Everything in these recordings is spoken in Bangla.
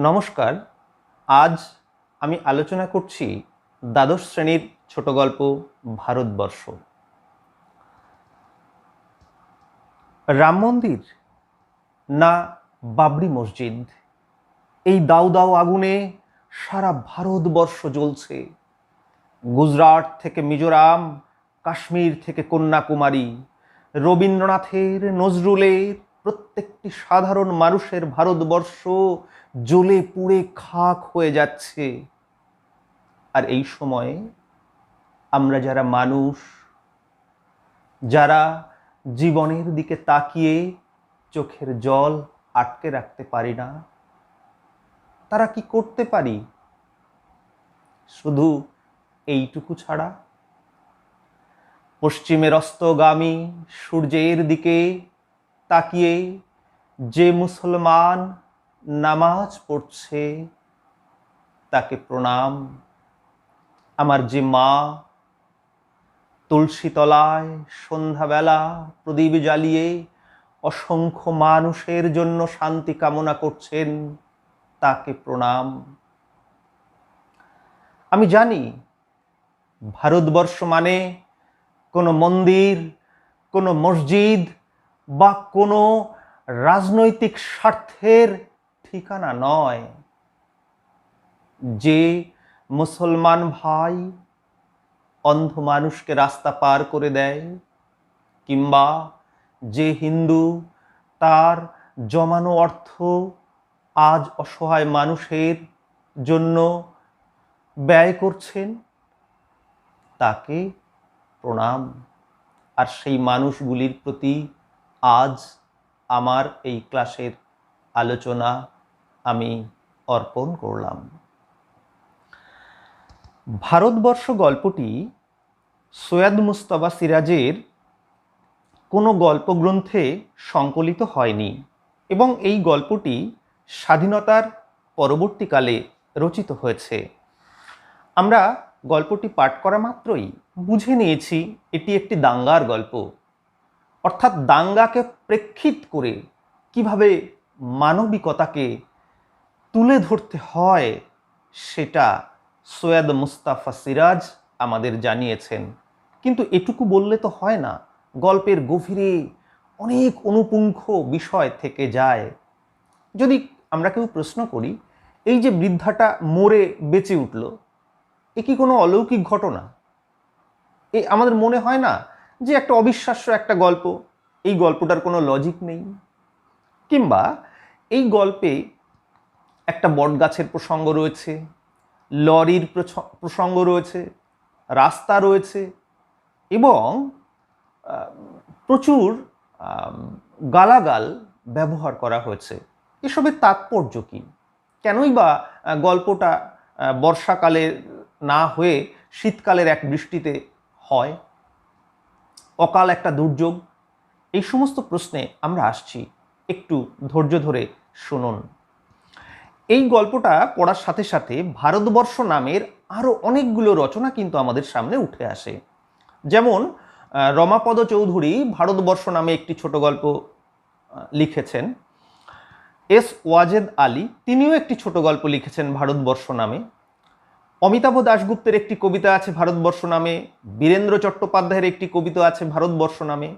নমস্কার। আজ আমি আলোচনা করছি দ্বাদশ শ্রেণীর ছোট গল্প ভারতবর্ষ। রাম মন্দির না বাবরি মসজিদ, এই দাউ দাউ আগুনে সারা ভারতবর্ষ জ্বলছে। গুজরাট থেকে মিজোরাম, কাশ্মীর থেকে কন্যাকুমারী, রবীন্দ্রনাথের, নজরুলের, প্রত্যেকটি সাধারণ মানুষের ভারতবর্ষ জ্বলে পুড়ে খাক হয়ে যাচ্ছে। আর এই সময়ে আমরা যারা মানুষ, যারা জীবনের দিকে তাকিয়ে চোখের জল আটকে রাখতে পারি না, তারা কি করতে পারি? শুধু এইটুকু ছাড়া পশ্চিমের অস্তগামী সূর্যের দিকে তাকিয়ে যে মুসলমান নামাজ পড়ছে তাকে প্রণাম। আমার যে মা তুলসী তলায় সন্ধ্যাবেলা প্রদীপ জ্বালিয়ে অসংখ্য মানুষের জন্য শান্তি কামনা করছেন, তাকে প্রণাম। আমি জানি ভারতবর্ষ মানে কোনো মন্দির, কোনো মসজিদ বা কোনো রাজনৈতিক স্বার্থের ঠিকানা নয়। যে মুসলমান ভাই অন্ধ মানুষকে রাস্তা পার করে দেয়, কিংবা যে হিন্দু তার জমানো অর্থ আজ অসহায় মানুষের জন্য ব্যয় করছেন, তাকে প্রণাম। আর সেই মানুষগুলির প্রতি আজ আমার এই ক্লাসের আলোচনা আমি অর্পণ করলাম। ভারতবর্ষ গল্পটি সৈয়দ মুজতবা সিরাজের কোনো গল্পগ্রন্থে সংকলিত হয়নি এবং এই গল্পটি স্বাধীনতার পরবর্তীকালে রচিত হয়েছে। আমরা গল্পটি পাঠ করা মাত্রই বুঝে নিয়েছি এটি একটি দাঙ্গার গল্প, অর্থাৎ দাঙ্গাকে প্রেক্ষিত করে কিভাবে মানবিকতাকে তুলে ধরতে হয় সেটা সৈয়দ মুস্তাফা সিরাজ আমাদের জানিয়েছেন। কিন্তু এটুকু বললে তো হয় না, গল্পের গভীরে অনেক অনুপুঙ্খ বিষয় থেকে যায়। যদি আমরা কেউ প্রশ্ন করি, এই যে বৃদ্ধাটা মরে বেঁচে উঠল, এ কি কোনো অলৌকিক ঘটনা? এ আমাদের মনে হয় না যে একটা অবিশ্বাস্য একটা গল্প, এই গল্পটার কোনো লজিক নেই? কিংবা এই গল্পে একটা বটগাছের প্রসঙ্গ রয়েছে, লরির প্রসঙ্গ রয়েছে, রাস্তা রয়েছে এবং প্রচুর গালাগাল ব্যবহার করা হয়েছে। এসবের তাৎপর্য কী? কেনই বা গল্পটা বর্ষাকালে না হয়ে শীতকালের এক বৃষ্টিতে হয়? অকাল একটা দুর্যোগ। এই সমস্ত প্রশ্নে আমরা আসছি, একটু ধৈর্য ধরে শুনুন। এই গল্পটা পড়ার সাথে সাথে ভারতবর্ষ নামের আরও অনেকগুলো রচনা কিন্তু আমাদের সামনে উঠে আসে। যেমন রমাপদ চৌধুরী ভারতবর্ষ নামে একটি ছোট গল্প লিখেছেন। এস ওয়াজেদ আলী তিনিও একটি ছোট গল্প লিখেছেন ভারতবর্ষ নামে। অমিতাভ দাশগুপ্তের একটি কবিতা আছে ভারতবর্ষ নামে, বীরেন্দ্র চট্টোপাধ্যায়ের একটি কবিতা আছে ভারতবর্ষ নামে,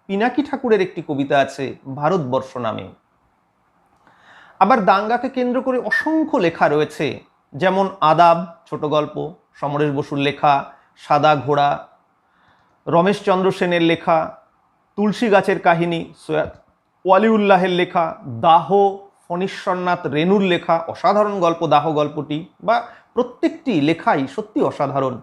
পিনাকি ঠাকুরের একটি কবিতা আছে ভারতবর্ষ নামে। আবার দাঙ্গাকে কেন্দ্র করে অসংখ্য লেখা রয়েছে, যেমন আদাব ছোট গল্প সমরেশ বসুর লেখা, সাদা ঘোড়া রমেশচন্দ্র সেনের লেখা, তুলসী গাছের কাহিনী সৈয়দ ওয়ালিউল্লাহের লেখা, দাহ ফণীশ্বরনাথ রেণুর লেখা অসাধারণ গল্প দাহ গল্পটি, বা প্রত্যেকটি লেখাই সত্যি অসাধারণ।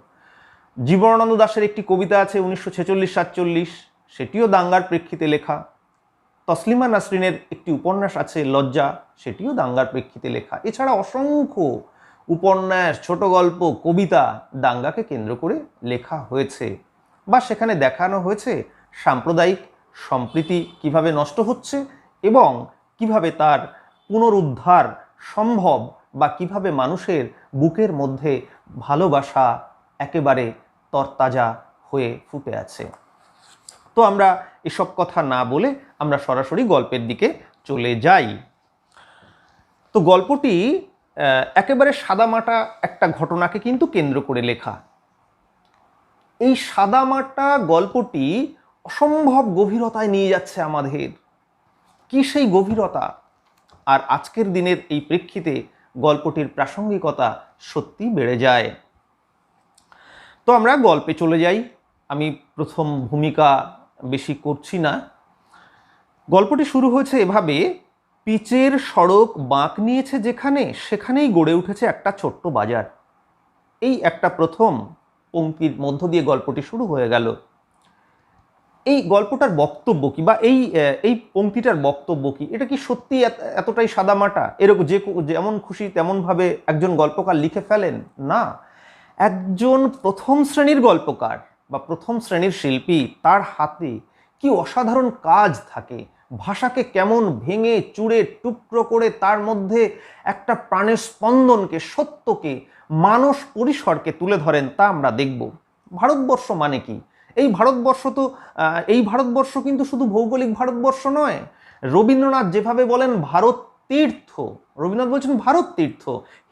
জীবনানন্দ দাশের একটি কবিতা আছে 1946-47, সেটিও দাঙ্গার প্রেক্ষিতে লেখা। তসলিমা নাসরিনের একটি উপন্যাস আছে লজ্জা, সেটিও দাঙ্গার প্রেক্ষিতে লেখা। এছাড়া অসংখ্য উপন্যাস, ছোট গল্প, কবিতা দাঙ্গাকে কেন্দ্র করে লেখা হয়েছে, বা সেখানে দেখানো হয়েছে সাম্প্রদায়িক সম্প্রীতি কিভাবে নষ্ট হচ্ছে এবং কিভাবে তার পুনরুদ্ধার সম্ভব, বা কিভাবে মানুষের বুকের মধ্যে ভালোবাসা একেবারে তরতাজা হয়ে ফুটে আছে। তো আমরা এসব কথা না বলে আমরা সরাসরি গল্পের দিকে চলে যাই। তো গল্পটি একেবারে সাদামাটা একটা ঘটনাকে কিন্তু কেন্দ্র করে লেখা। এই সাদামাটা গল্পটি অসম্ভব গভীরতায় নিয়ে যাচ্ছে আমাদের। কি সেই গভীরতা! আর আজকের দিনের এই প্রেক্ষিতে গল্পটির প্রাসঙ্গিকতা সত্যি বেড়ে যায়। তো আমরা গল্পে চলে যাই। আমি প্রথম ভূমিকা বেশি করছি না। গল্পটি শুরু হয়েছে এভাবে: পিচের সড়ক বাঁক নিয়েছে যেখানে, সেখানেই গড়ে উঠেছে একটা ছোট্ট বাজার। এই একটা প্রথম পংক্তির মধ্য দিয়ে গল্পটি শুরু হয়ে গেল। এই গল্পটার বক্তব্য কি, বা এই পংক্তিটার বক্তব্য কি? এটা কি সত্যি এতটাই সাদামাটা? এরকম যেমন খুশি তেমনভাবে একজন গল্পকার লিখে ফেলেন? না, একজন প্রথম শ্রেণীর গল্পকার বা প্রথম শ্রেণীর শিল্পী, তার হাতে কি অসাধারণ কাজ থাকে। ভাষাকে কেমন ভেঙে চুড়ে টুকরো করে তার মধ্যে একটা প্রাণের স্পন্দনকে, সত্যকে, মানস পরিসরকে তুলে ধরেন, তা আমরা দেখব। ভারতবর্ষ মানে কি? এই ভারতবর্ষ কিন্তু শুধু ভৌগোলিক ভারতবর্ষ নয়। রবীন্দ্রনাথ যেভাবে বলেন ভারত তীর্থ, রবীন্দ্রনাথ বলছেন ভারত তীর্থ।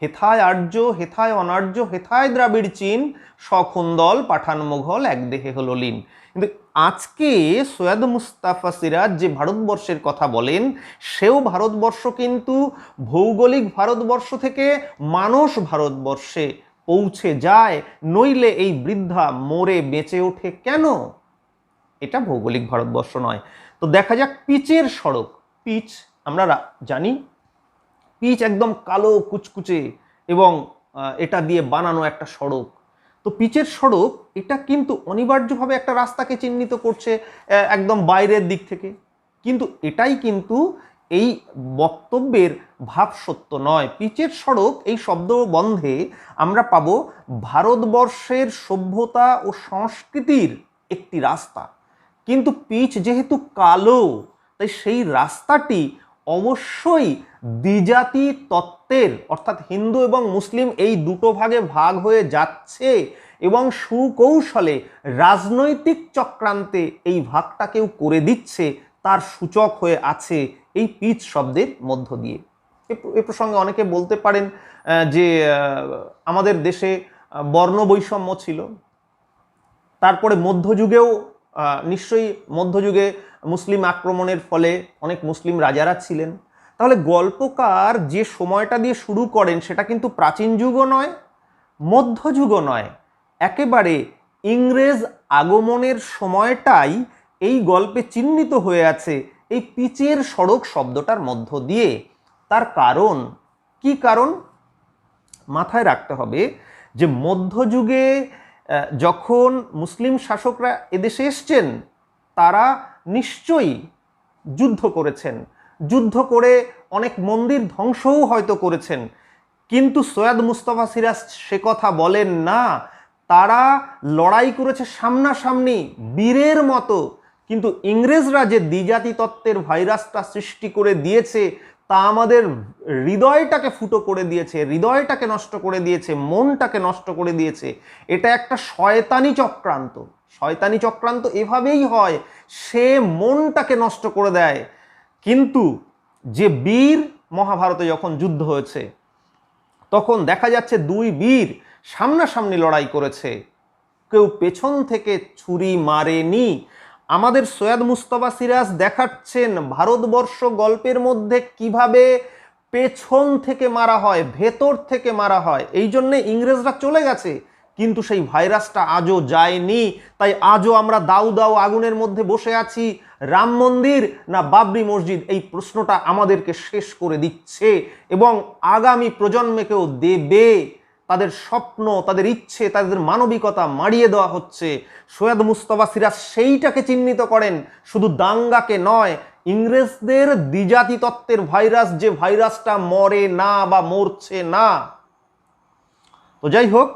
হেথায় আর্য, হেথায় অনার্য, হেথায় দ্রাবিড় চীন, সখুন্দল পাঠান মোঘল এক দেহে হলো লীন। কিন্তু আজকে সৈয়দ মুস্তাফা সিরাজ যে ভারতবর্ষের কথা বলেন, সেও ভারতবর্ষ কিন্তু ভৌগোলিক ভারতবর্ষ থেকে মানস ভারতবর্ষে পৌঁছে যায়, নইলে এই বৃদ্ধা মরে বেঁচে ওঠে কেন? এটা ভৌগোলিক ভারতবর্ষ নয়। তো দেখা যাক পিচের সড়ক। পিচ আমরা জানি, পিচ একদম কালো কুচকুচে এবং এটা দিয়ে বানানো একটা সড়ক। তো পিচের সড়ক এটা কিন্তু অনিবার্যভাবে একটা রাস্তাকে চিহ্নিত করছে একদম বাইরের দিক থেকে। কিন্তু এটাই কিন্তু এই বক্তব্যের ভাব সত্য নয়। পিচের সড়ক এই শব্দবন্ধে আমরা পাবো ভারতবর্ষের সভ্যতা ও সংস্কৃতির একটি রাস্তা। কিন্তু পিচ যেহেতু কালো, তাই সেই রাস্তাটি অবশ্যই দ্বিজাতি তত্ত্বের, অর্থাৎ হিন্দু এবং মুসলিম এই দুটো ভাগে ভাগ হয়ে যাচ্ছে এবং সুকৌশলে রাজনৈতিক চক্রান্তে এই ভাগটাকেও করে দিচ্ছে, তার সূচক হয়ে আছে এই পিচ শব্দের মধ্য দিয়ে। এ প্রসঙ্গে অনেকে বলতে পারেন যে আমাদের দেশে বর্ণ বৈষম্য ছিল, তারপরে মধ্যযুগেও নিশ্চয়ই মধ্যযুগে মুসলিম আক্রমণের ফলে অনেক মুসলিম রাজারা ছিলেন। তাহলে গল্পকার যে সময়টা দিয়ে শুরু করেন সেটা কিন্তু প্রাচীন যুগও নয়, মধ্যযুগও নয়, একেবারে ইংরেজ আগমনের সময়টাই এই গল্পে চিহ্নিত হয়ে আছে এই পিচের সড়ক শব্দটার মধ্য দিয়ে। তার কারণ কি? কারণ মাথায় রাখতে হবে যে মধ্যযুগে যখন মুসলিম শাসকরা এদেশে এসছেন, তারা নিশ্চয়ই যুদ্ধ করেছেন, যুদ্ধ করে অনেক মন্দির ধ্বংসও হয়তো করেছেন। কিন্তু সৈয়দ মুস্তাফা সিরাজ সে কথা বলেন না। তারা লড়াই করেছে সামনাসামনি বীরের মতো। কিন্তু ইংরেজরা যে দ্বিজাতি তত্ত্বের ভাইরাসটা সৃষ্টি করে দিয়েছে, তা আমাদের হৃদয়টাকে ফুটো করে দিয়েছে, হৃদয়টাকে নষ্ট করে দিয়েছে, মনটাকে নষ্ট করে দিয়েছে। এটা একটা শয়তানি চক্রান্ত। শয়তানি চক্রান্ত এভাবেই হয়, সে মনটাকে নষ্ট করে দেয়। কিন্তু যে বীর, মহাভারতে যখন যুদ্ধ হয়েছে তখন দেখা যাচ্ছে দুই বীর সামনাসামনি লড়াই করেছে, কেউ পেছন থেকে ছুরি মারেনি। আমাদের সৈয়দ মুস্তাফা সিরাজ দেখাচ্ছেন ভারতবর্ষ গল্পের মধ্যে কিভাবে পেছন থেকে মারা হয়, ভেতর থেকে মারা হয়। এই জন্যে ইংরেজরা চলে গেছে, কিন্তু সেই ভাইরাসটা আজও যায়নি। তাই আজও আমরা দাউ দাউ আগুনের মধ্যে বসে আছি। রাম মন্দির না বাবরি মসজিদ, এই প্রশ্নটা আমাদেরকে শেষ করে দিচ্ছে এবং আগামী প্রজন্মকেও দেবে। তাদের স্বপ্ন, তাদের ইচ্ছে, তাদের মানবিকতা মারিয়ে দেওয়া হচ্ছে। সৈয়দ মুস্তাফা সিরাজ সেইটাকে চিহ্নিত করেন, শুধু দাঙ্গাকে নয়, ইংরেজদের দ্বিজাতি তত্ত্বের ভাইরাস, যে ভাইরাসটা মরে না বা মরছে না। তো যাই হোক,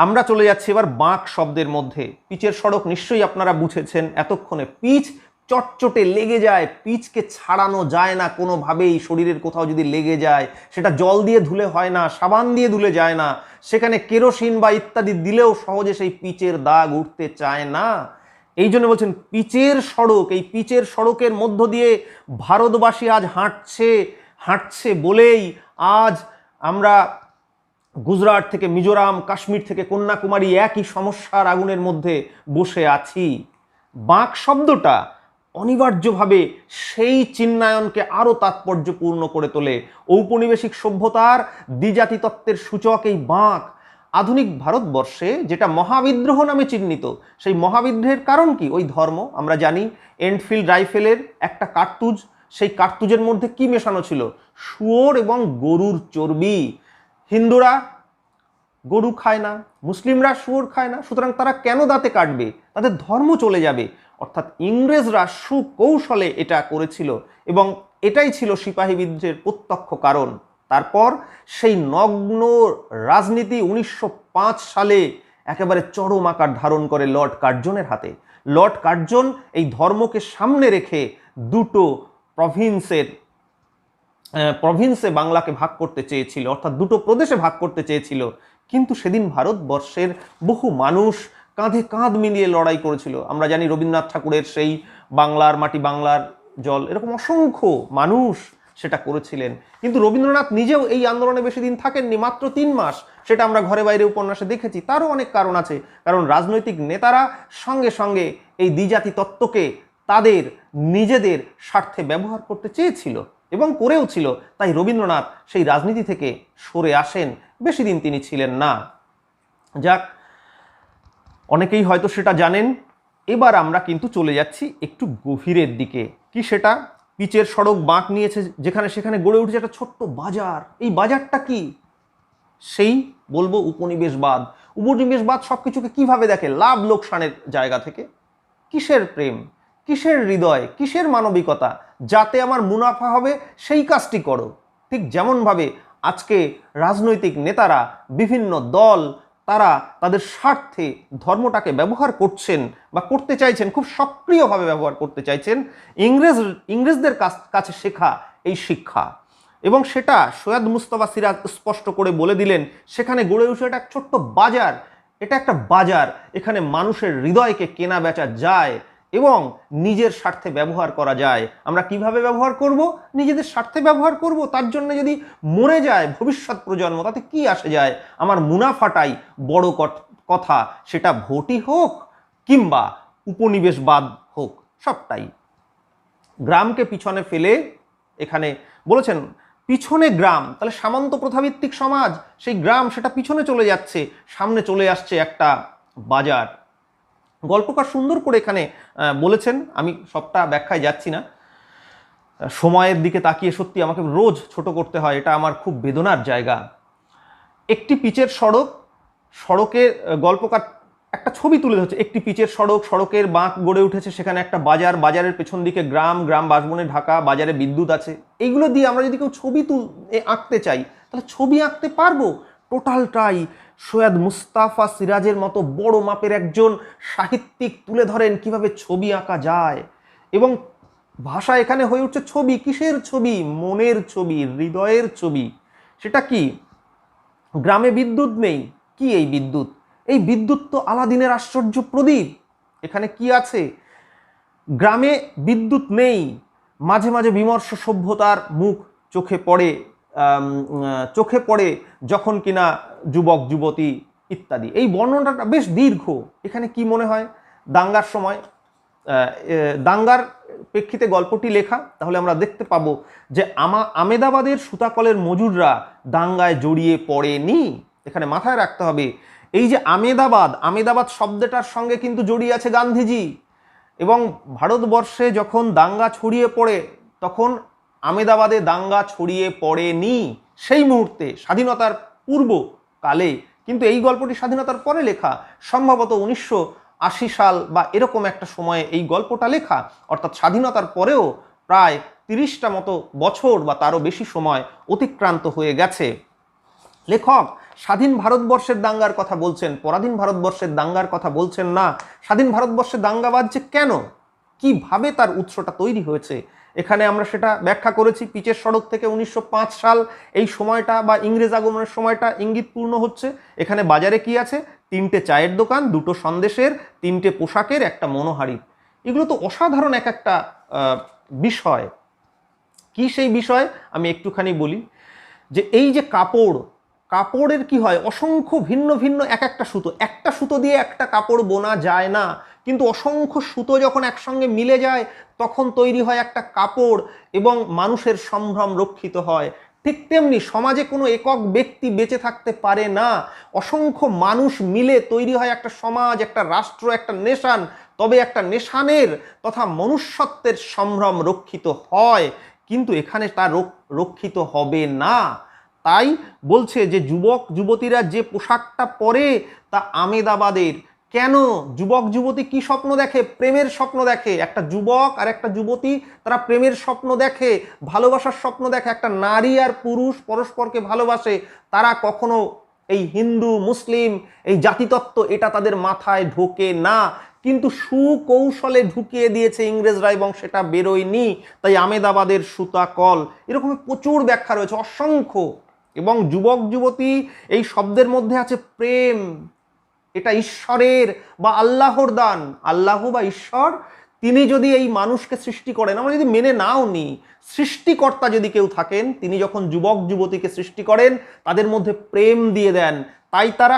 আমরা চলে যাচ্ছি এবার বাঁক শব্দের মধ্যে। পিচের সড়ক নিশ্চয়ই আপনারা বুঝেছেন এতক্ষণে। পিচ চটচটে লেগে যায়, পিচকে ছাড়ানো যায় না কোনোভাবেই। শরীরের কোথাও যদি লেগে যায়, সেটা জল দিয়ে ধুলে হয় না, সাবান দিয়ে ধুলে যায় না, সেখানে কেরোসিন বা ইত্যাদি দিলেও সহজে সেই পিচের দাগ উঠতে চায় না। এই জন্য বলছেন পিচের সড়ক। এই পিচের সড়কের মধ্য দিয়ে ভারতবাসী আজ হাঁটছে, হাঁটছে বলেই আজ আমরা গুজরাট থেকে মিজোরাম, কাশ্মীর থেকে কন্যাকুমারী একই সমস্যার আগুনের মধ্যে বসে আছি। বাঁক শব্দটা অনিবার্যভাবে সেই চিন্নায়নকে আরও তাৎপর্যপূর্ণ করে তোলে। ঔপনিবেশিক সভ্যতার দ্বিজাতি তত্ত্বের সূচক এই বাঁক আধুনিক ভারতবর্ষে যেটা মহাবিদ্রোহ নামে চিহ্নিত, সেই মহাবিদ্রোহের কারণ কি? ওই ধর্ম। আমরা জানি এনফিল্ড রাইফেলের একটা কার্তুজ, সেই কার্তুজের মধ্যে কি মেশানো ছিল? শুয়োর এবং গরুর চর্বি। হিন্দুরা গরু খায় না, মুসলিমরা শুয়োর খায় না, সুতরাং তারা কেন দাঁতে কাটবে? তাদের ধর্ম চলে যাবে। অর্থাৎ ইংরেজরা সুকৌশলে এটা করেছিল এবং এটাই ছিল সিপাহী বিদ্রোহের প্রত্যক্ষ কারণ। তারপর সেই নগ্ন রাজনীতি 1905 সালে একেবারে চরম আকার ধারণ করে লর্ড কার্জনের হাতে। লর্ড কার্জন এই ধর্মকে সামনে রেখে দুটো প্রভিন্সে বাংলাকে ভাগ করতে চেয়েছিল, অর্থাৎ দুটো প্রদেশে ভাগ করতে চেয়েছিল। কিন্তু সেদিন ভারতবর্ষের বহু মানুষ কাঁধে কাঁধ মিলিয়ে লড়াই করেছিল। আমরা জানি রবীন্দ্রনাথ ঠাকুরের সেই বাংলার মাটি বাংলার জল, এরকম অসংখ্য মানুষ সেটা করেছিলেন। কিন্তু রবীন্দ্রনাথ নিজেও এই আন্দোলনে বেশি দিন থাকেননি, মাত্র 3 মাস। সেটা আমরা ঘরে বাইরে উপন্যাসে দেখেছি। তারও অনেক কারণ আছে, কারণ রাজনৈতিক নেতারা সঙ্গে সঙ্গে এই দ্বিজাতি তত্ত্বকে তাদের নিজেদের স্বার্থে ব্যবহার করতে চেয়েছিল এবং করেও ছিল। তাই রবীন্দ্রনাথ সেই রাজনীতি থেকে সরে আসেন, বেশি দিন তিনি ছিলেন না। যাক, অনেকেই হয়তো সেটা জানেন। এবার আমরা কিন্তু চলে যাচ্ছি একটু গভীরের দিকে। কি সেটা? পিচের সড়ক বাঁক নিয়েছে যেখানে সেখানে গড়ে উঠেছে একটা ছোট্ট বাজার। এই বাজারটা কি? সেই বলবো উপনিবেশবাদ। উপনিবেশবাদ সবকিছুকে কিভাবে দেখে? লাভ লোকসানের জায়গা থেকে। কিসের প্রেম, কিসের হৃদয়, কিসের মানবিকতা? যাতে আমার মুনাফা হবে সেই কাজটি করো। ঠিক যেমনভাবে আজকে রাজনৈতিক নেতারা, বিভিন্ন দল, তারা তাদের স্বার্থে ধর্মটাকে ব্যবহার করছেন বা করতে চাইছেন, খুব সক্রিয়ভাবে ব্যবহার করতে চাইছেন। ইংরেজদের কাছে শেখা এই শিক্ষা, এবং সেটা সৈয়দ মুস্তফা সিরাজ স্পষ্ট করে বলে দিলেন। সেখানে গড়ে উঠে একটা ছোট্ট বাজার। এটা একটা বাজার, এখানে মানুষের হৃদয়কে কেনা বেচা যায় এবং নিজের স্বার্থে ব্যবহার করা যায়। আমরা কিভাবে ব্যবহার করব? নিজেদের স্বার্থে ব্যবহার করব। তার জন্য যদি মরে যায় ভবিষ্যৎ প্রজন্ম, তাতে কি আসে যায়? আমার মুনাফাটাই বড় কথা, সেটা ভোটই হোক কিংবা উপনিবেশবাদ হোক, সবটাই। গ্রামকে পিছনে ফেলে এখানে বলেছেন পিছনে গ্রাম, তাহলে সামন্ত প্রথাভিত্তিক সমাজ, সেই গ্রাম সেটা পিছনে চলে যাচ্ছে, সামনে চলে আসছে একটা বাজার। গল্পকার সুন্দর করে এখানে বলেছেন, আমি সবটা ব্যাখ্যায় যাচ্ছি না। সময়ের দিকে তাকিয়ে সত্যি আমাকে রোজ ছোট করতে হয়, এটা আমার খুব বেদনার জায়গা। একটি পিচের সড়ক, সড়কের গল্পকার একটা ছবি তুলে ধরছে। একটি পিচের সড়ক, সড়কের বাঁক গড়ে উঠেছে, সেখানে একটা বাজার, বাজারের পেছন দিকে গ্রাম, গ্রাম বাঁশবনে ঢাকা, বাজারে বিদ্যুৎ আছে। এইগুলো দিয়ে আমরা যদি কেউ ছবি আঁকতে চাই, তাহলে ছবি আঁকতে পারবো। টোটালটাই সৈয়দ মুস্তাফা সিরাজের মতো বড় মাপের একজন সাহিত্যিক তুলে ধরেন কিভাবে ছবি আঁকা যায়। এবং ভাষা এখানে হয়ে উঠছে ছবি। কিসের ছবি? মনের ছবি, হৃদয়ের ছবি। সেটা কি? গ্রামে বিদ্যুৎ নেই। কি এই বিদ্যুৎ? এই বিদ্যুৎ তো আলাদিনের আশ্চর্য প্রদীপ। এখানে কি আছে? গ্রামে বিদ্যুৎ নেই, মাঝে মাঝে বিমর্ষ সভ্যতার মুখ চোখে পড়ে যখন কিনা যুবক যুবতী ইত্যাদি। এই বর্ণনাটা বেশ দীর্ঘ। এখানে কি মনে হয়? দাঙ্গার সময়, দাঙ্গার প্রেক্ষিতে গল্পটি লেখা। তাহলে আমরা দেখতে পাবো যে আমেদাবাদের সুতাকলের মজুররা দাঙ্গায় জড়িয়ে পড়েনি। এখানে মাথায় রাখতে হবে, এই যে আমেদাবাদ শব্দটার সঙ্গে কিন্তু জড়িয়ে আছে গান্ধীজি। এবং ভারতবর্ষে যখন দাঙ্গা ছড়িয়ে পড়ে, তখন আমেদাবাদে দাঙ্গা ছড়িয়ে পড়েনি সেই মুহূর্তে, স্বাধীনতার পূর্বকালে। কিন্তু এই গল্পটি স্বাধীনতার পরে লেখা, সম্ভবত 1980 সাল বা এরকম একটা সময়ে এই গল্পটা লেখা। অর্থাৎ স্বাধীনতার পরেও প্রায় 30টা মতো বছর বা তারও বেশি সময় অতিক্রান্ত হয়ে গেছে। লেখক স্বাধীন ভারতবর্ষের দাঙ্গার কথা বলছেন, পরাধীন ভারতবর্ষের দাঙ্গার কথা বলছেন না। স্বাধীন ভারতবর্ষের দাঙ্গা বাজছে কেন, কিভাবে তার উৎসটা তৈরি হয়েছে, এখানে আমরা সেটা ব্যাখ্যা করেছি। পিচের সড়ক থেকে 1905 সাল, এই সময়টা বা ইংরেজ আগমনের সময়টা ইঙ্গিতপূর্ণ হচ্ছে। এখানে বাজারে কি আছে? 3টে চায়ের দোকান, 2টো সন্দেশের, 3টে পোশাকের, একটা মনোহারি। এগুলো তো অসাধারণ এক একটা বিষয়। কি সেই বিষয় আমি একটুখানি বলি, যে এই যে কাপড়, কাপড়ের কি হয়, অসংখ্য ভিন্ন ভিন্ন একটা সুতো দিয়ে একটা কাপড় বোনা যায় না, কিন্তু অসংখ্য সুতো যখন একসঙ্গে মিলে যায় তখন তৈরি হয় একটা কাপড় এবং মানুষের সম্ভ্রম রক্ষিত হয়। ঠিক তেমনি সমাজে কোনো একক ব্যক্তি বেঁচে থাকতে পারে না, অসংখ্য মানুষ মিলে তৈরি হয় একটা সমাজ, একটা রাষ্ট্র, একটা নেশান। তবে একটা নেশানের তথা মনুষ্যত্বের সম্ভ্রম রক্ষিত হয়, কিন্তু এখানে তা রক্ষিত হবে না। তাই বলছে যে যুবক যুবতীরা যে পোশাকটা পরে তা আমেদাবাদের। কেন? যুবক যুবতী কি স্বপ্ন দেখে? প্রেমের স্বপ্ন দেখে। একটা যুবক আর একটা যুবতী তারা প্রেমের স্বপ্ন দেখে, ভালোবাসার স্বপ্ন দেখে। একটা নারী আর পুরুষ পরস্পরকে ভালোবাসে। তারা কখনো এই হিন্দু মুসলিম এই জাতিতত্ত্ব এটা তাদের মাথায় ঢোকে না, কিন্তু সুকৌশলে ঢুকিয়ে দিয়েছে ইংরেজরা এবং সেটা বেরোয়নি। তাই আমেদাবাদের সুতা কল, এরকম প্রচুর ব্যাখ্যা রয়েছে, অসংখ্য। এবং যুবক যুবতী এই শব্দের মধ্যে আছে প্রেম, এটা ঈশ্বরের বা আল্লাহর দান। আল্লাহ বা ঈশ্বর তিনি যদি এই মানুষকে সৃষ্টি করেন, আমরা যদি মেনে নাও নি, সৃষ্টিকর্তা যদি কেউ থাকেন, তিনি যখন যুবক যুবতীকে সৃষ্টি করেন তাদের মধ্যে প্রেম দিয়ে দেন। তাই তারা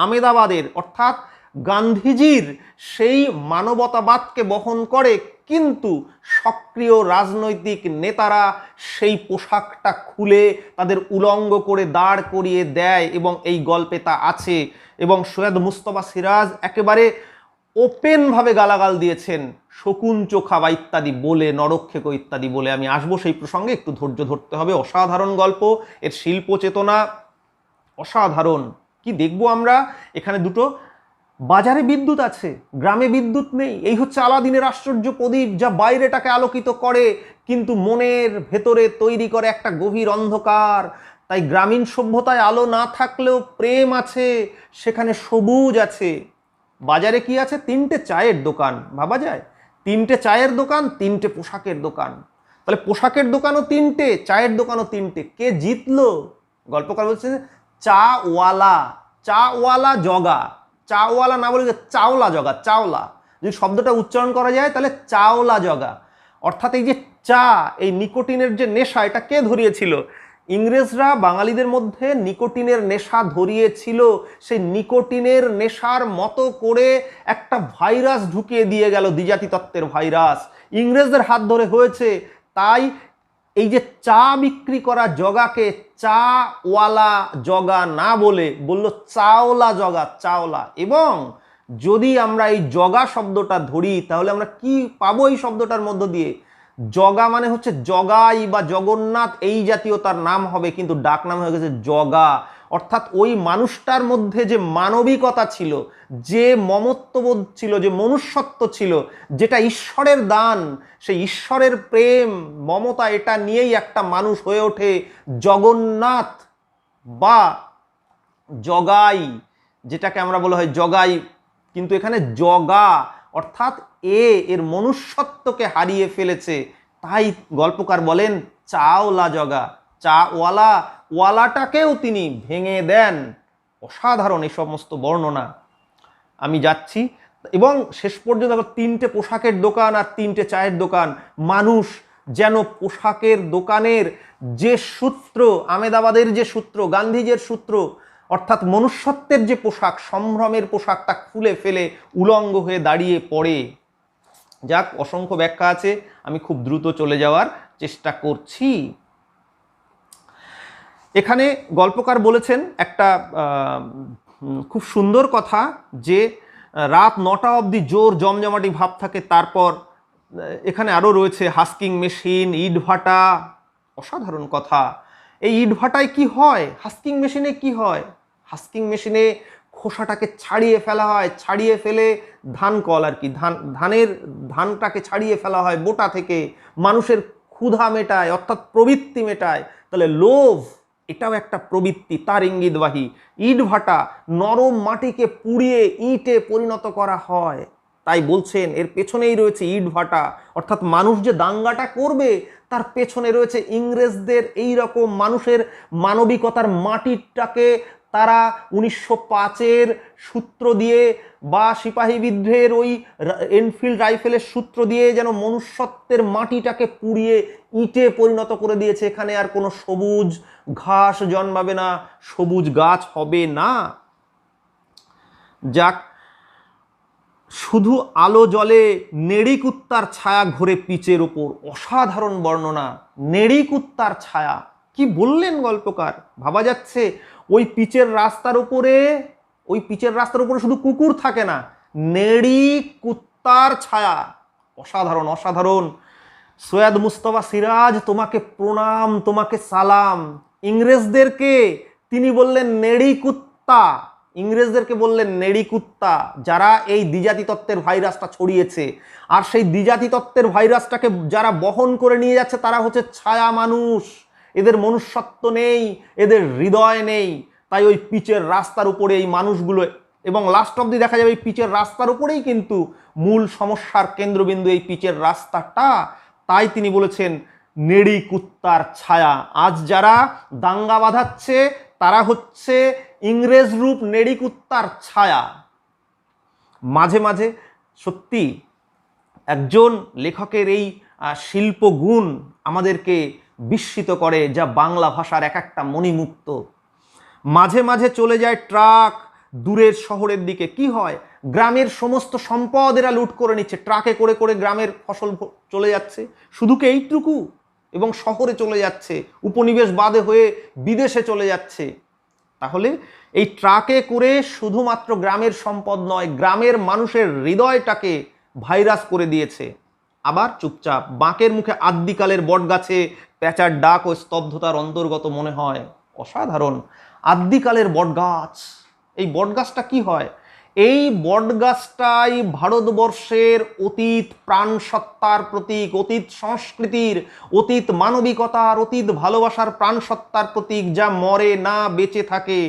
আমেদাবাদের অর্থাৎ গান্ধীজির সেই মানবতাবাদকে বহন করে, কিন্তু সক্রিয় রাজনৈতিক নেতারা সেই পোশাকটা খুলে তাদের উলঙ্গ করে দাঁড় করিয়ে দেয় এবং এই গল্পে তা আছে। এবং সৈয়দ মুস্তফা সিরাজ একেবারে ওপেনভাবে গালাগাল দিয়েছেন শকুন চোখা বা ইত্যাদি বলে, নরক্ষেক ইত্যাদি বলে। আমি আসবো সেই প্রসঙ্গে, একটু ধৈর্য ধরতে হবে। অসাধারণ গল্প, এর শিল্প চেতনা অসাধারণ। কি দেখবো আমরা এখানে? দুটো বাজারে বিদ্যুৎ আছে, গ্রামে বিদ্যুৎ নেই। এই হচ্ছে আলাদিনের আশ্চর্য প্রদীপ, যা বাইরেটাকে আলোকিত করে কিন্তু মনের ভেতরে তৈরি করে একটা গভীর অন্ধকার। তাই গ্রামীণ সভ্যতায় আলো না থাকলেও প্রেম আছে, সেখানে সবুজ আছে। বাজারে কি আছে? 3টে চায়ের দোকান, ভাবা যায়? 3টে চায়ের দোকান, 3টে পোশাকের দোকান। তাহলে পোশাকের দোকানও 3টে, চায়ের দোকানও 3টে। কে জিতলো? গল্পকার বলছে চাওয়ালা, চাওয়ালা জগা। চাওয়ালা না বলে চাওলা জগা, চাওলা। যদি শব্দটা উচ্চারণ করা যায় তাহলে চাওলা জগা। অর্থাৎ এই যে চা, এই নিকোটিনের যে নেশা, এটা কে ধরিয়েছিল? ইংরেজরা বাঙালিদের মধ্যে নিকোটিনের নেশা ধরিয়েছিল। সেই নিকোটিনের নেশার মতো করে একটা ভাইরাস ঢুকিয়ে দিয়ে গেল, দ্বিজাতি তত্ত্বের ভাইরাস, ইংরেজদের হাত ধরে হয়েছে। তাই এই যে চা বিক্রি করা জগাকে চাওয়ালা জগা না বলে বলল চাওলা জগা, চাওলা। এবং যদি আমরা এই জগা শব্দটা ধরি তাহলে আমরা কি পাবো এই শব্দটার মধ্য দিয়ে? জগা মানে হচ্ছে জগাই বা জগন্নাথ, এই জাতীয় তার নাম হবে, কিন্তু ডাক নাম হয়ে গেছে জগা। অর্থাৎ ওই মানুষটার মধ্যে যে মানবিকতা ছিল, যে মমত্ববোধ ছিল, যে মনুষ্যত্ব ছিল, যেটা ঈশ্বরের দান, সেই ঈশ্বরের প্রেম মমতা, এটা নিয়েই একটা মানুষ হয়ে ওঠে জগন্নাথ বা জগাই, যেটাকে আমরা বলা হয় জগাই। কিন্তু এখানে জগা অর্থাৎ এর মনুষ্যত্বকে হারিয়ে ফেলেছে। তাই গল্পকার বলেন চাওলা জগা, চাওয়ালা, ওয়ালাটাকেও তিনি ভেঙে দেন। অসাধারণ এই সমস্ত বর্ণনা। আমি যাচ্ছি এবং শেষ পর্যন্ত 3টে পোশাকের দোকান আর 3টে চায়ের দোকান। মানুষ যেন পোশাকের দোকানের যে সূত্র, আমেদাবাদের যে সূত্র, গান্ধীজির সূত্র, অর্থাৎ মনুষ্যত্বের যে পোশাক, সম্ভ্রমের পোশাকটা খুলে ফেলে উলঙ্গ হয়ে দাঁড়িয়ে পড়ে। যাক, অসংখ্য ব্যাখ্যা আছে, আমি খুব দ্রুত চলে যাওয়ার চেষ্টা করছি। এখানে গল্পকার বলেছেন একটা খুব সুন্দর কথা, যে রাত 9টা অবধি জোর জমজমাটি ভাব থাকে। তারপর এখানে আরও রয়েছে হাস্কিং মেশিন, ইট ভাটা। অসাধারণ কথা। এই ইট ভাটায় কি হয়? হাস্কিং মেশিনে কি হয়? হাস্কিং মেশিনে খোসাটাকে ছাড়িয়ে ফেলা হয়, ছাড়িয়ে ফেলে ধান কল আর কি, ধানটাকে ছাড়িয়ে ফেলা হয় বোটা থেকে। মানুষের ক্ষুধা মেটায়, অর্থাৎ প্রবৃত্তি মেটায়। তাহলে লোভ এটাও একটা প্রবৃত্তি, তার ইঙ্গিতবাহী। ইট ভাটা, নরম মাটিকে পুড়িয়ে ইটে পরিণত করা হয়। তাই বলছেন এর পেছনেই রয়েছে ইট ভাটা, অর্থাৎ মানুষ যে দাঙ্গাটা করবে তার পেছনে রয়েছে ইংরেজদের এই রকম মানুষের মানবিকতার মাটিটাকে তারা 1905-এর সূত্র দিয়ে বা সিপাহী বিদ্রোহের ওই এনফিল্ড রাইফেলের সূত্র দিয়ে যেন মনুষ্যত্বের মাটিটাকে পুড়িয়ে ইটে পরিণত করে দিয়েছে। এখানে আর কোনো সবুজ ঘাস জন্মাবে না, সবুজ গাছ হবে না। যাক, শুধু আলো জলে নেড়ি কুত্তার ছায়া ঘোরে পিচের ওপর। অসাধারণ বর্ণনা। নেড়ি কুত্তার ছায়া কি বললেন গল্পকার। ভাবা যাচ্ছে ওই পিচের রাস্তার উপরে শুধু কুকুর থাকে না, নেড়ি কুত্তার ছায়া। অসাধারণ, অসাধারণ। সৈয়দ মুস্তফা সিরাজ, তোমাকে প্রণাম, তোমাকে সালাম। ইংরেজদেরকে তিনি বললেন নেড়ি কুত্তা, ইংরেজদেরকে বললেন নেড়ি কুত্তা, যারা এই দ্বিজাতি তত্ত্বের ভাইরাসটা ছড়িয়েছে। আর সেই দ্বিজাতি তত্ত্বের ভাইরাসটাকে যারা বহন করে নিয়ে যাচ্ছে তারা হচ্ছে ছায়া মানুষ। এদের মনুষ্যত্ব নেই, এদের হৃদয় নেই। তাই ওই পিচের রাস্তার উপরে এই মানুষগুলো, এবং লাস্ট অব্দি দেখা যাবে এই পিচের রাস্তার উপরেই কিন্তু মূল সমস্যার কেন্দ্রবিন্দু এই পিচের রাস্তাটা। তাই তিনি বলেছেন নেড়ি কুত্তার ছায়া। আজ যারা দাঙ্গা বাঁধাচ্ছে তারা হচ্ছে ইংরেজ রূপ নেড়ি কুত্তার ছায়া। মাঝে মাঝে সত্যি একজন লেখকের এই শিল্পগুণ আমাদেরকে বিস্মিত করে, যা বাংলা ভাষার এক একটা মণিমুক্ত। মাঝে মাঝে চলে যায় ট্রাক দূরের শহরের দিকে। কি হয়, গ্রামের সমস্ত সম্পদ এরা লুট করে নিচ্ছে, ট্রাকে করে করে গ্রামের ফসল চলে যাচ্ছে, শুধু কি এইটুকু, এবং শহরে চলে যাচ্ছে, উপনিবেশ বাদে হয়ে বিদেশে চলে যাচ্ছে। তাহলে এই ট্রাকে করে শুধুমাত্র গ্রামের সম্পদ নয়, গ্রামের মানুষের হৃদয়টাকে ভাইরাস করে দিয়েছে। আবার চুপচাপ বাঁকের মুখে আদ্যিকালের বটগাছে প্যাঁচার ডাক ও স্তব্ধতার অন্তর্গত মনে হয়। অসাধারণ। আদ্যিকালের বটগাছ, এই বটগাছটা কি হয়, এই বটগাছটাই ভারতবর্ষের অতীত প্রাণসত্তার প্রতীক, অতীত সংস্কৃতির, অতীত মানবিকতার, অতীত ভালোবাসার প্রাণসত্তার প্রতীক, যা মরে না, বেঁচে থাকে।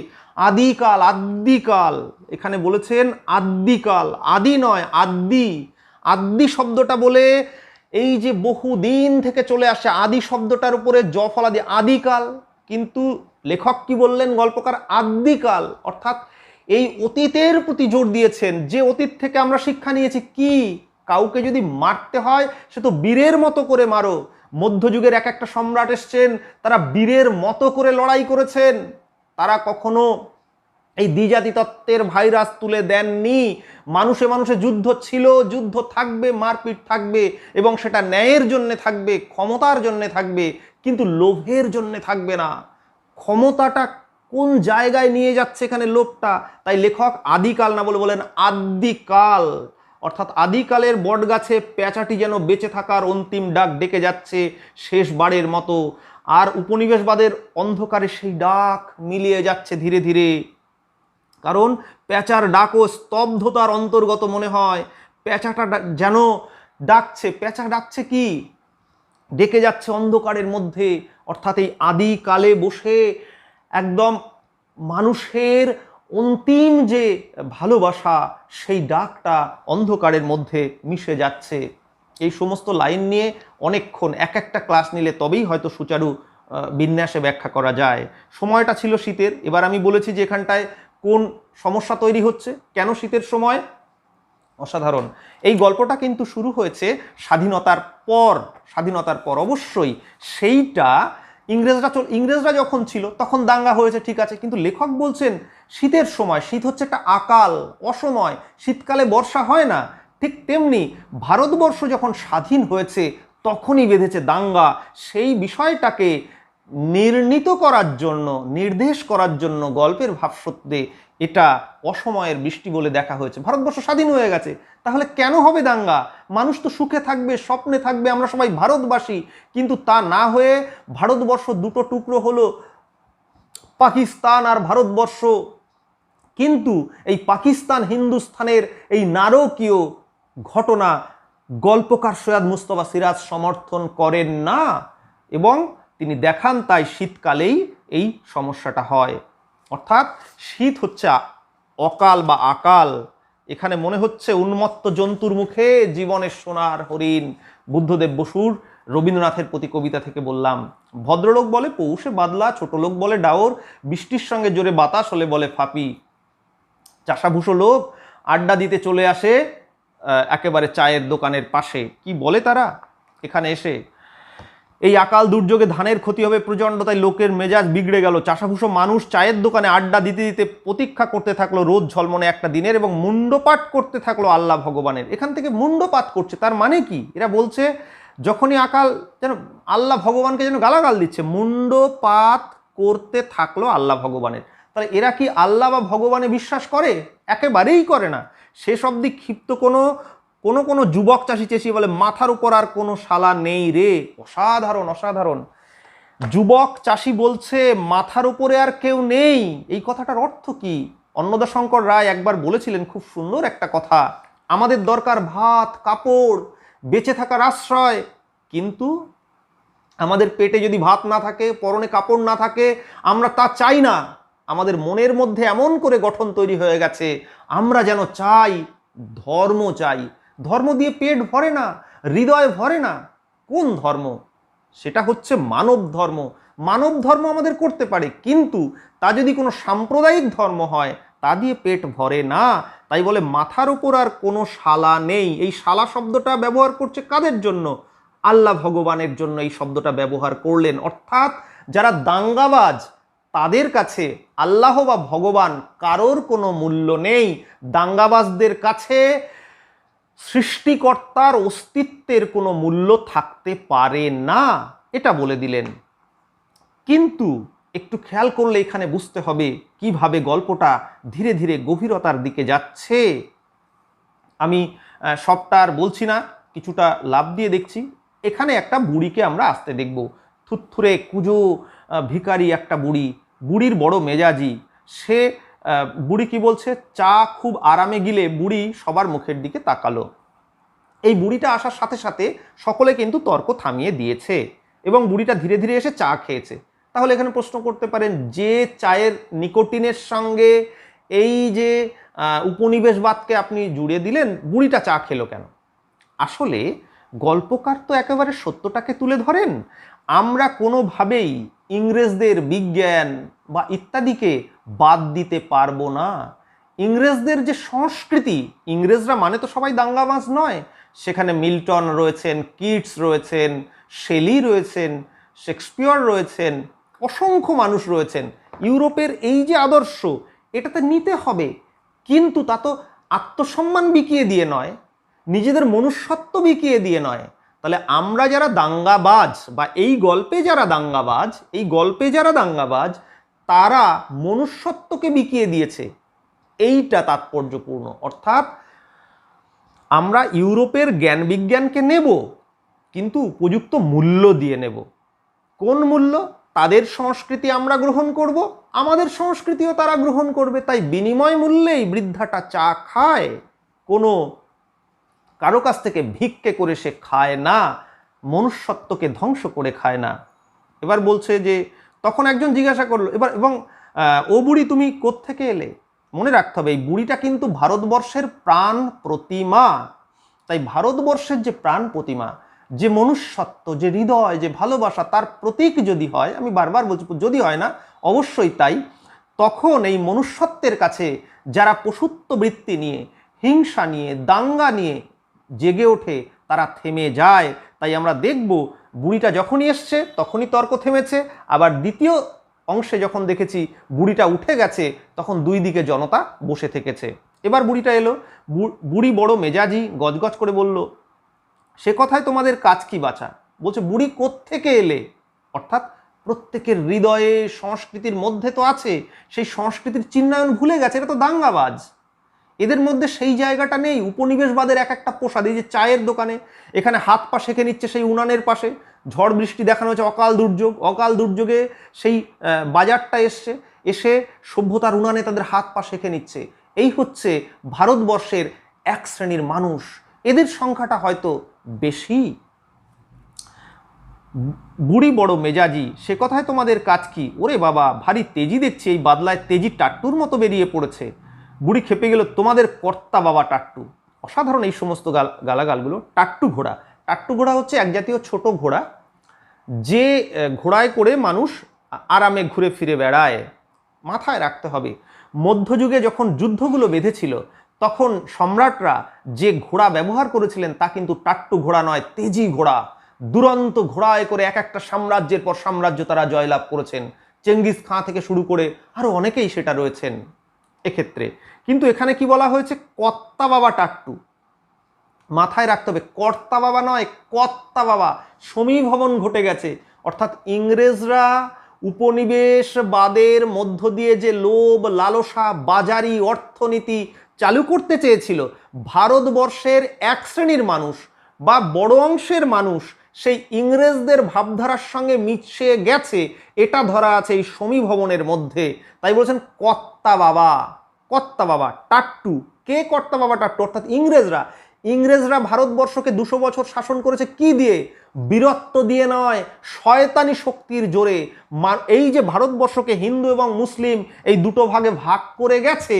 আদিকাল, আদ্যিকাল, এখানে বলেছেন আদ্যিকাল, আদি নয় আদ্যি। আদ্যি শব্দটা বলে এই যে বহুদিন থেকে চলে আসে, আদি শব্দটার উপরে জ ফলাদি, আদিকাল। কিন্তু লেখক কি বললেন, গল্পকার, আদ্যিকাল, অর্থাৎ এই অতীতের প্রতি জোর দিয়েছেন। যে অতীত থেকে আমরা শিক্ষা নিয়েছি কি, কাউকে যদি মারতে হয় সে তো বীরের মতো করে মারো। মধ্যযুগের এক একটা সম্রাট এসছেন, তারা বীরের মতো করে লড়াই করেছেন, তারা কখনো এই দ্বিজাতি তত্ত্বের ভাইরাস তুলে দেননি। মানুষে মানুষে যুদ্ধ ছিল, যুদ্ধ থাকবে, মারপিট থাকবে, এবং সেটা ন্যায়ের জন্য থাকবে, ক্ষমতার জন্য থাকবে, কিন্তু লোভের জন্য থাকবে না। ক্ষমতাটা কোন জায়গায় নিয়ে যাচ্ছে এখানে লোভটা। তাই লেখক আদিকাল না বলে বলেন আদ্যিকাল, অর্থাৎ আদিকালের বটগাছে পেঁচাটি যেন বেঁচে থাকার অন্তিম ডাক ডেকে যাচ্ছে শেষবারের মতো। আর উপনিবেশবাদের অন্ধকারে সেই ডাক মিলিয়ে যাচ্ছে ধীরে ধীরে। কারণ পেঁচার ডাকও স্তব্ধতার অন্তর্গত মনে হয়। পেঁচাটা যেন ডাকছে, পেঁচা ডাকছে কি, ডেকে যাচ্ছে অন্ধকারের মধ্যে। অর্থাৎ এই আদিকালে বসে একদম মানুষের অন্তিম যে ভালোবাসা, সেই ডাকটা অন্ধকারের মধ্যে মিশে যাচ্ছে। এই সমস্ত লাইন নিয়ে অনেকক্ষণ এক একটা ক্লাস নিলে তবেই হয়তো সুচারু বিন্যাসে ব্যাখ্যা করা যায়। সময়টা ছিল শীতের। এবার আমি বলেছি যে এখানটায় কোন সমস্যা তৈরি হচ্ছে, কেন শীতের সময়। অসাধারণ। এই গল্পটা কিন্তু শুরু হয়েছে স্বাধীনতার পর। অবশ্যই সেইটা ইংরেজরা যখন ছিল তখন দাঙ্গা হয়েছে, ঠিক আছে, কিন্তু লেখক বলছেন শীতের সময়। শীত হচ্ছে একটা আকাল, অসময়। শীতকালে বর্ষা হয় না। ঠিক তেমনি ভারতবর্ষ যখন স্বাধীন হয়েছে তখনই বেঁধেছে দাঙ্গা। সেই বিষয়টাকে নির্দেশ করার জন্য গল্পের ভাবসত্ত্বে এটা অসময়ের বৃষ্টি বলে দেখা হয়েছে। ভারতবর্ষ স্বাধীন হয়ে গেছে, তাহলে কেন হবে দাঙ্গা? মানুষ তো সুখে থাকবে, স্বপ্নে থাকবে, আমরা সবাই ভারতবাসী। কিন্তু তা না হয়ে ভারতবর্ষ দুটো টুকরো হলো, পাকিস্তান আর ভারতবর্ষ। কিন্তু এই পাকিস্তান হিন্দুস্তানের এই নারকীয় ঘটনা গল্পকার সৈয়দ মুস্তফা সিরাজ সমর্থন করেন না, এবং তিনি দেখান তাই শীতকালেই এই সমস্যাটা হয়। অর্থাৎ শীত হচ্ছে অকাল বা আকাল। এখানে মনে হচ্ছে উন্মত্ত জন্তুর মুখে জীবনের সোনার হরিণ। বুদ্ধদেব বসুর রবীন্দ্রনাথের প্রতি কবিতা থেকে বললাম। ভদ্রলোক বলে পৌষে বাদলা, ছোট লোক বলে ডাওর, বৃষ্টির সঙ্গে জোরে বাতাস হলে বলে ফাপি। চাষাভুষো লোক আড্ডা দিতে চলে আসে একেবারে চায়ের দোকানের পাশে। কি বলে তারা এখানে এসে? এই আকাল দুর্যোগে ধানের ক্ষতি হবে প্রচণ্ড, তাই লোকের মেজাজ বিগড়ে গেল। চাষাভুষো মানুষ চায়ের দোকানে আড্ডা দিতে দিতে প্রতীক্ষা করতে থাকলো রোদ ঝলমনে একটা দিনের, এবং মুন্ডপাত করতে থাকলো আল্লাহ ভগবানের। এখান থেকে মুন্ডপাত করছে, তার মানে কি? এরা বলছে যখনই আকাল, যেন আল্লাহ ভগবানকে যেন গালাগাল দিচ্ছে। মুন্ডপাত করতে থাকলো আল্লাহ ভগবানের। তাহলে এরা কি আল্লাহ বা ভগবানে বিশ্বাস করে? একেবারেই করে না। শেষ অবধি ক্ষিপ্ত কোনো যুবক চাষি চেঁচিয়ে বলে, মাথার উপর আর কোনো শালা নেই রে। অসাধারণ অসাধারণ। যুবক চাষি বলছে মাথার উপরে আর কেউ নেই। এই কথাটার অর্থ কি? অন্নদাশঙ্কর রায় একবার বলেছিলেন খুব সুন্দর একটা কথা, আমাদের দরকার ভাত, কাপড়, বেঁচে থাকার আশ্রয়, কিন্তু আমাদের পেটে যদি ভাত না থাকে, পরনে কাপড় না থাকে, আমরা তা চাই না। আমাদের মনের মধ্যে এমন করে গঠন তৈরি হয়ে গেছে, আমরা যেন চাই, ধর্ম চাই। ধর্ম দিয়ে পেট ভরে না, হৃদয় ভরে না। কোন ধর্ম? সেটা হচ্ছে মানব ধর্ম। মানব ধর্ম আমাদের করতে পারে, কিন্তু তা যদি কোনো সাম্প্রদায়িক ধর্ম হয়, তা দিয়ে পেট ভরে না। তাই বলে মাথার উপর আর কোনো শালা নেই। এই শালা শব্দটা ব্যবহার করছে কাদের জন্য? আল্লাহ ভগবানের জন্য এই শব্দটা ব্যবহার করলেন। অর্থাৎ যারা দাঙ্গাবাজ, তাদের কাছে আল্লাহ বা ভগবান কারোর কোনো মূল্য নেই। দাঙ্গাবাজদের কাছে সৃষ্টিকর্তার অস্তিত্বের কোনো মূল্য থাকতে পারে না, এটা বলে দিলেন। কিন্তু একটু খেয়াল করলে এখানে বুঝতে হবে কিভাবে গল্পটা ধীরে ধীরে গভীরতার দিকে যাচ্ছে। আমি সবটা আর বলছি না, কিছুটা লাভ দিয়ে দেখছি। এখানে একটা বুড়িকে আমরা আসতে দেখব। থুরথুরে কুজো ভিখারি একটা বুড়ি। বুড়ির বড় মেজাজি। সে বুড়ি কি বলছে? চা খুব আরামে গিলে বুড়ি সবার মুখের দিকে তাকালো। এই বুড়িটা আসার সাথে সাথে সকলে কিন্তু তর্ক থামিয়ে দিয়েছে, এবং বুড়িটা ধীরে ধীরে এসে চা খেয়েছে। তাহলে এখানে প্রশ্ন করতে পারেন, যে চায়ের নিকোটিনের সঙ্গে এই যে উপনিবেশবাদকে আপনি জুড়ে দিলেন, বুড়িটা চা খেলো কেন? আসলে গল্পকার তো একেবারে সত্যটাকে তুলে ধরেন। আমরা কোনোভাবেই ইংরেজদের বিজ্ঞান বা ইত্যাদিকে বাদ দিতে পারবো না। ইংরেজদের যে সংস্কৃতি, ইংরেজরা মানে তো সবাই দাঙ্গাবাজ নয়। সেখানে মিল্টন রয়েছেন, কিটস রয়েছেন, শেলি রয়েছেন, শেক্সপিয়র রয়েছেন, অসংখ্য মানুষ রয়েছেন। ইউরোপের এই যে আদর্শ, এটাতে নিতে হবে, কিন্তু তা তো আত্মসম্মান বিকিয়ে দিয়ে নয়, নিজেদের মনুষ্যত্ব বিকিয়ে দিয়ে নয়। তাহলে আমরা যারা দাঙ্গাবাজ, বা এই গল্পে যারা দাঙ্গাবাজ, তারা মনুষ্যত্বকে বিকিয়ে দিয়েছে, এইটা তাৎপর্যপূর্ণ। অর্থাৎ আমরা ইউরোপের জ্ঞান বিজ্ঞানকে নেব, কিন্তু উপযুক্ত মূল্য দিয়ে নেব। কোন মূল্য? তাদের সংস্কৃতি আমরা গ্রহণ করব, আমাদের সংস্কৃতিও তারা গ্রহণ করবে। তাই বিনিময় মূল্যেই বৃদ্ধাটা চা খায়, কোনো কারো কাছ থেকে ভিক্ষে করে সে খায় না, মনুষ্যত্বকে ধ্বংস করে খায় না। এবার বলছে যে, তখন একজন জিজ্ঞাসা করলো, এবং ও বুড়ি তুমি কোত্থেকে এলে? মনে রাখতে হবে এই বুড়িটা কিন্তু ভারতবর্ষের প্রাণ প্রতিমা। তাই ভারতবর্ষের যে প্রাণ প্রতিমা, যে মনুষ্যত্ব, যে হৃদয়, যে ভালোবাসা, তার প্রতীক যদি হয়, আমি বারবার বলছি যদি হয় না, অবশ্যই তাই, তখন এই মনুষ্যত্বের কাছে যারা পশুত্ব বৃত্তি নিয়ে, হিংসা নিয়ে, দাঙ্গা নিয়ে জেগে ওঠে, তারা থেমে যায়। তাই আমরা দেখব বুড়িটা যখনই এসছে তখনই তর্ক থেমেছে। আবার দ্বিতীয় অংশে যখন দেখেছি বুড়িটা উঠে গেছে, তখন দুই দিকে জনতা বসে থেকেছে। এবার বুড়িটা এলো। বুড়ি বড় মেজাজি, গজগজ করে বলল, সে কথায় তোমাদের কাজ কি বাছা? বলছে বুড়ি কোত্থেকে এলে? অর্থাৎ প্রত্যেকের হৃদয়ে সংস্কৃতির মধ্যে তো আছে, সেই সংস্কৃতির চিহ্নায়ন ভুলে গেছে। এটা তো দাঙ্গাবাজ, এদের মধ্যে সেই জায়গাটা নেই। উপনিবেশবাদের এক একটা প্রসাদ, এই যে চায়ের দোকানে, এখানে হাত পা সেঁকে নিচ্ছে সেই উনানের পাশে, ঝড় বৃষ্টি দেখানো হচ্ছে, অকাল দুর্যোগে সেই বাজারটা এসে সভ্যতার উনানে তাদের হাত পা সেঁকে নিচ্ছে। এই হচ্ছে ভারতবর্ষের এক শ্রেণীর মানুষ। এদের সংখ্যাটা হয়তো বেশি। বুড়ি বড় মেজাজি, সে কথায় তোমাদের কাজ কি? ওরে বাবা, ভারী তেজি দেখছি, এই বাদলায় তেজি টাট্টুর মতো বেরিয়ে পড়েছে। বুড়ি খেপে গেল, তোমাদের কর্তা বাবা টাট্টু। অসাধারণ এই সমস্ত গালাগালগুলো। টাট্টু ঘোড়া, টাট্টু ঘোড়া হচ্ছে এক জাতীয় ছোট ঘোড়া, যে ঘোড়ায় করে মানুষ আরামে ঘুরে ফিরে বেড়ায়। মাথায় রাখতে হবে, মধ্যযুগে যখন যুদ্ধগুলো বেঁধেছিল তখন সম্রাটরা যে ঘোড়া ব্যবহার করেছিলেন তা কিন্তু টাট্টু ঘোড়া নয়, তেজি ঘোড়া। দুরন্ত ঘোড়ায় করে এক একটা সাম্রাজ্যের পর সাম্রাজ্য তারা জয়লাভ করেছেন। চেঙ্গিস খাঁ থেকে শুরু করে আরো অনেকেই সেটা রয়েছেন এক্ষেত্রে। কিন্তু এখানে কি বলা হয়েছে, কর্তা বাবা টাট্টু। মাথায় রাখতে হবে, কর্তা বাবা নয়, কর্তা বাবা। সমীভবন ঘটে গেছে, অর্থাৎ ইংরেজরা উপনিবেশবাদের মধ্য দিয়ে যে লোভ লালসা বাজারি অর্থনীতি চালু করতে চেয়েছিল, ভারতবর্ষের এক শ্রেণীর মানুষ বা বড় অংশের মানুষ সেই ইংরেজদের ভাবধারার সঙ্গে মিশে গেছে, এটা ধরা আছে এই সমীভবনের মধ্যে। তাই বলছেন কর্তা বাবা, কর্তা বাবা টাট্টু। কে কর্তা বাবা টাট্টু? অর্থাৎ ইংরেজরা ভারতবর্ষকে 200 বছর শাসন করেছে কি দিয়ে? বীরত্ব দিয়ে নয়, শয়তানি শক্তির জোরে। এই যে ভারতবর্ষকে হিন্দু এবং মুসলিম এই দুটো ভাগে ভাগ করে গেছে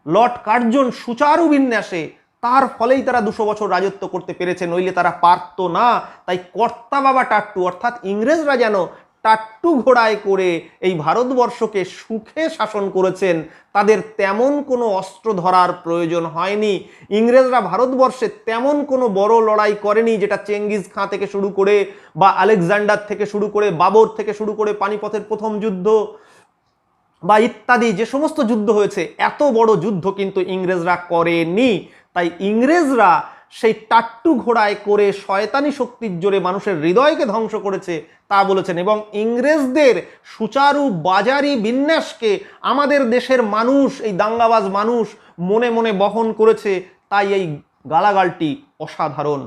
লর্ড কার্জন সুচারু বিন্যাসে, তার ফলেই তারা 200 বছর রাজত্ব করতে পেরেছে, নইলে তারা পারত না। তাই কর্তা বাবা টাট্টু, অর্থাৎ ইংরেজরা যেন টাট্টু ঘোড়ায় করে এই ভারতবর্ষকে সুখে শাসন করেছেন, তাদের তেমন কোনো অস্ত্র ধরার প্রয়োজন হয়নি। ইংরেজরা ভারতবর্ষে তেমন কোনো বড় লড়াই করেনি, যেটা চেঙ্গিস খাঁ থেকে শুরু করে বা আলেকজান্ডার থেকে শুরু করে বাবর থেকে শুরু করে পানিপথের প্রথম যুদ্ধ বা ইত্যাদি যে সমস্ত যুদ্ধ হয়েছে, এত বড় যুদ্ধ কিন্তু ইংরেজরা করেনি। তাই ইংরেজরা সেই টাট্টু ঘোড়ায় করে শয়তানি শক্তির জোরে মানুষের হৃদয়কে ধ্বংস করেছে তা বলেছেন। এবং ইংরেজদের সুচারু বাজারি বিন্যাসকে আমাদের দেশের মানুষ, এই দাঙ্গাবাজ মানুষ মনে মনে বহন করেছে। তাই এই গালাগালটি অসাধারণ।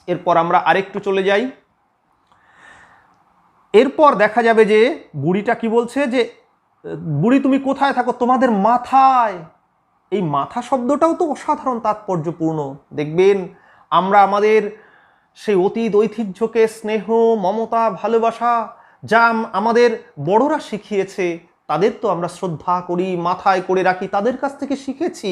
এরপর আমরা আরেকটু চলে যাই। এরপর দেখা যাবে যে বুড়িটা কি বলছে, যে বুড়ি তুমি কোথায় থাকো? তোমাদের মাথায়। এই মাথা শব্দটাও তো অসাধারণ তাৎপর্যপূর্ণ। দেখবেন আমরা আমাদের সেই অতীত ঐতিহ্যকে স্নেহ মমতা ভালোবাসা যা আমাদের বড়রা শিখিয়েছে, তাদের তো আমরা শ্রদ্ধা করি, মাথায় করে রাখি, তাদের কাছ থেকে শিখেছি।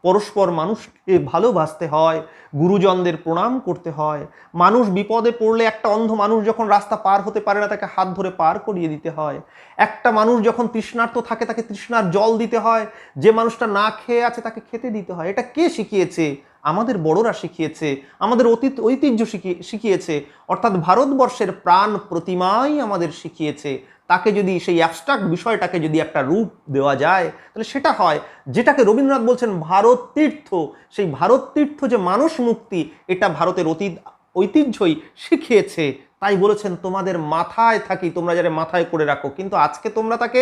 পরস্পর মানুষকে ভালোবাসতে হয়, গুরুজনদের প্রণাম করতে হয়। মানুষ বিপদে পড়লে, একটা অন্ধ মানুষ যখন রাস্তা পার হতে পারে না, তাকে হাত ধরে পার করিয়ে দিতে হয়। একটা মানুষ যখন তৃষ্ণার্ত থাকে, তাকে তৃষ্ণার জল দিতে হয়। যে মানুষটা না খেয়ে আছে, তাকে খেতে দিতে হয়। এটা কে শিখিয়েছে? আমাদের বড়রা শিখিয়েছে, আমাদের অতীত ঐতিহ্য শিখিয়েছে। অর্থাৎ ভারতবর্ষের প্রাণ প্রতিমাই আমাদের শিখিয়েছে। তাকে যদি সেই অ্যাবস্ট্রাক্ট বিষয়টাকে যদি একটা রূপ দেওয়া যায়, তাহলে সেটা হয় যেটাকে রবীন্দ্রনাথ বলছেন ভারত তীর্থ। সেই ভারত তীর্থ যে মানুষ মুক্তি, এটা ভারতের অতীত ঐতিহ্যই শিখিয়েছে। তাই বলেছেন তোমাদের মাথায় থাকি, তোমরা যারা মাথায় করে রাখো। কিন্তু আজকে তোমরা তাকে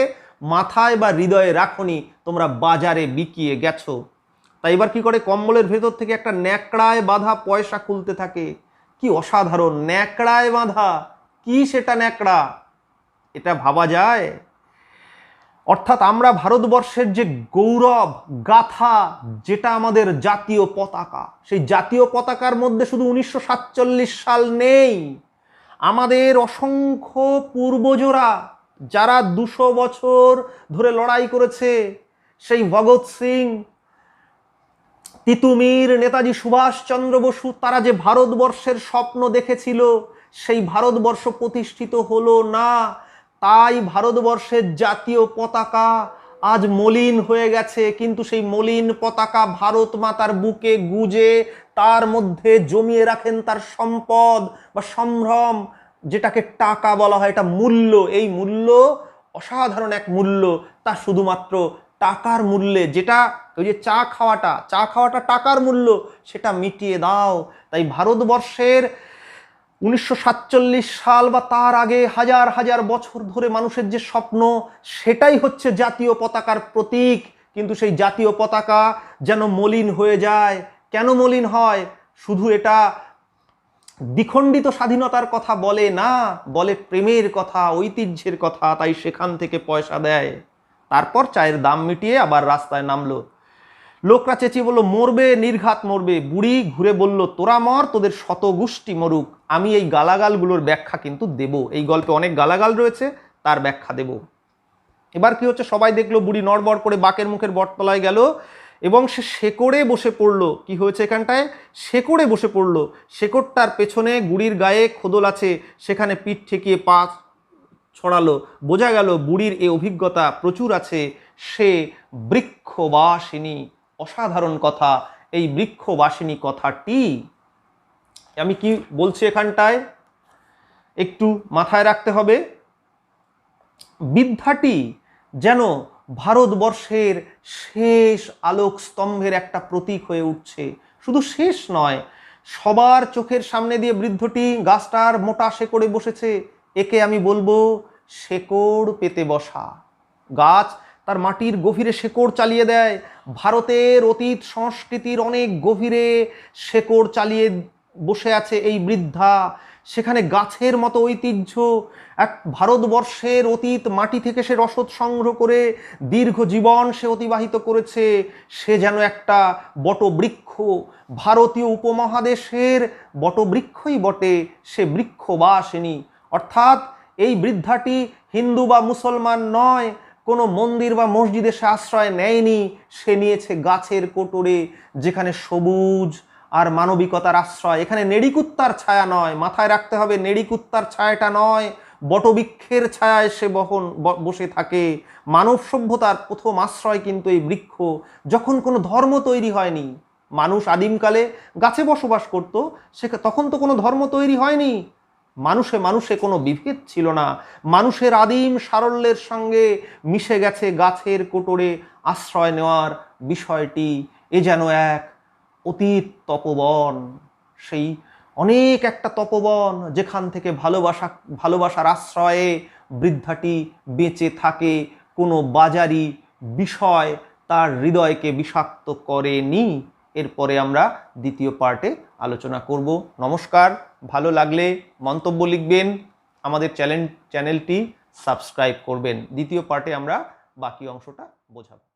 মাথায় বা হৃদয়ে রাখোনি, তোমরা বাজারে বিকিয়ে গেছো। তাই এবার কি করে, কম্বলের ভেতর থেকে একটা ন্যাকড়ায় বাঁধা পয়সা খুলতে থাকে। কি অসাধারণ! ন্যাকড়ায় বাঁধা, কি সেটা ন্যাকড়া? এটা ভাবা যায়? অর্থাৎ আমরা ভারতবর্ষের যে গৌরব গাথা, যেটা আমাদের জাতীয় পতাকা, সেই জাতীয় পতাকার মধ্যে শুধু 1947 সাল নেই। আমাদের অসংখ্য পূর্বজরা যারা 200 বছর ধরে লড়াই করেছে, সেই ভগৎ সিং, তিতুমির, নেতাজি সুভাষচন্দ্র বসু, তারা যে ভারতবর্ষের স্বপ্ন দেখেছিল, সেই ভারতবর্ষ প্রতিষ্ঠিত হলো না। তাই ভারতবর্ষের জাতীয় পতাকা আজ মলিন হয়ে গেছে। কিন্তু সেই মলিন পতাকা ভারত মাতার বুকে গুজে তার মধ্যে জমিয়ে রাখেন তার সম্পদ বা সম্ভ্রম, যেটাকে টাকা বলা হয়। এটা মূল্য, এই মূল্য অসাধারণ এক মূল্য। তা শুধুমাত্র টাকার মূল্যে, যেটা ওই যে চা খাওয়াটা টাকার মূল্য, সেটা মিটিয়ে দাও। তাই ভারতবর্ষের 1947 সাল বা তার আগে হাজার হাজার বছর ধরে মানুষের যে স্বপ্ন, সেটাই হচ্ছে জাতীয় পতাকার প্রতীক। কিন্তু সেই জাতীয় পতাকা যেন মলিন হয়ে যায়। কেন মলিন হয়? শুধু এটা দ্বিখণ্ডিত স্বাধীনতার কথা বলে না, বলে প্রেমের কথা, ঐতিহ্যের কথা। তাই সেখান থেকে পয়সা দেয়, তারপর চায়ের দাম মিটিয়ে আবার রাস্তায় নামলো। লোকরা চেঁচিয়ে বলল মরবে, নির্ঘাত মরবে। বুড়ি ঘুরে বলল তোরা মর, তোদের শত গোষ্ঠী মরুক। আমি এই গালাগালগুলোর ব্যাখ্যা কিন্তু দেব। এই গল্পে অনেক গালাগাল রয়েছে, তার ব্যাখ্যা দেব। এবার কি হচ্ছে, সবাই দেখলো বুড়ি নড়বড় করে বাকের মুখের বটতলায় গেল এবং সে শেকড়ে বসে পড়ল। কি হয়েছে এখানটায়? শেকড়ে বসে পড়ল। শেকড়টার পেছনে গুড়ির গায়ে খোদল আছে, সেখানে পিঠ ঠেকিয়ে পা ছড়ালো। বোঝা গেল বুড়ির এই অভিজ্ঞতা প্রচুর আছে। সে বৃক্ষবাসিনী। অসাধারণ কথা। এই বৃক্ষবাসিনী কথাটি আমি কি বলছি এখানটায় একটু মাথায় রাখতে হবে। বৃদ্ধাটি যেন ভারতবর্ষের শেষ আলোক স্তম্ভের একটা প্রতীক হয়ে উঠছে। শুধু শেষ নয়, সবার চোখের সামনে দিয়ে বৃদ্ধটি গাছটার মোটা শেকড়ে বসেছে। একে আমি বলবো শেকড় পেতে বসা। গাছ তার মাটির গভীরে শেকড় চালিয়ে দেয়। ভারতের অতীত সংস্কৃতির অনেক গভীরে শেকড় চালিয়ে বসে আছে এই বৃদ্ধা। সেখানে গাছের মতো ঐতিহ্য। এক ভারতবর্ষের অতীত মাটি থেকে সে রসদ সংগ্রহ করে দীর্ঘ জীবন সে অতিবাহিত করেছে। সে যেন একটা বটবৃক্ষ, ভারতীয় উপমহাদেশের বটবৃক্ষই বটে। সে বৃক্ষবাসিনী। অর্থাৎ এই বৃদ্ধাটি হিন্দু বা মুসলমান নয়, কোনো মন্দির বা মসজিদে সে আশ্রয় নেয়নি। সে নিয়েছে গাছের কোটরে, যেখানে সবুজ আর মানবিকতার আশ্রয়। এখানে নেড়িকুত্তার ছায়া নয়, মাথায় রাখতে হবে, নেড়িকুত্তার ছায়াটা নয়, বটবৃক্ষের ছায়ায় সে বসে থাকে। মানব সভ্যতার প্রথম আশ্রয় কিন্তু এই বৃক্ষ। যখন কোনো ধর্ম তৈরি হয়নি, মানুষ আদিমকালে গাছে বসবাস করত, তখন তো কোনো ধর্ম তৈরি হয়নি। মানুষে মানুষে কোনো বিভেদ ছিল না। মানুষের আদিম সারল্যের সঙ্গে মিশে গেছে গাছের কোটরে আশ্রয় নেওয়ার বিষয়টি। এ যেন এক অতীত তপবন, সেই অনেক একটা তপবন যেখান থেকে ভালোবাসার আশ্রয়ে বৃদ্ধাটি বেঁচে থাকে। কোনো বাজারি বিষয় তার হৃদয়কে বিষাক্ত করেনি। এরপরে আমরা দ্বিতীয় পার্টে আলোচনা করব। নমস্কার। ভালো লাগলে মন্তব্য লিখবেন, আমাদের চ্যানেলটি সাবস্ক্রাইব করবেন। দ্বিতীয় পার্টে আমরা বাকি অংশটা বোঝাবো।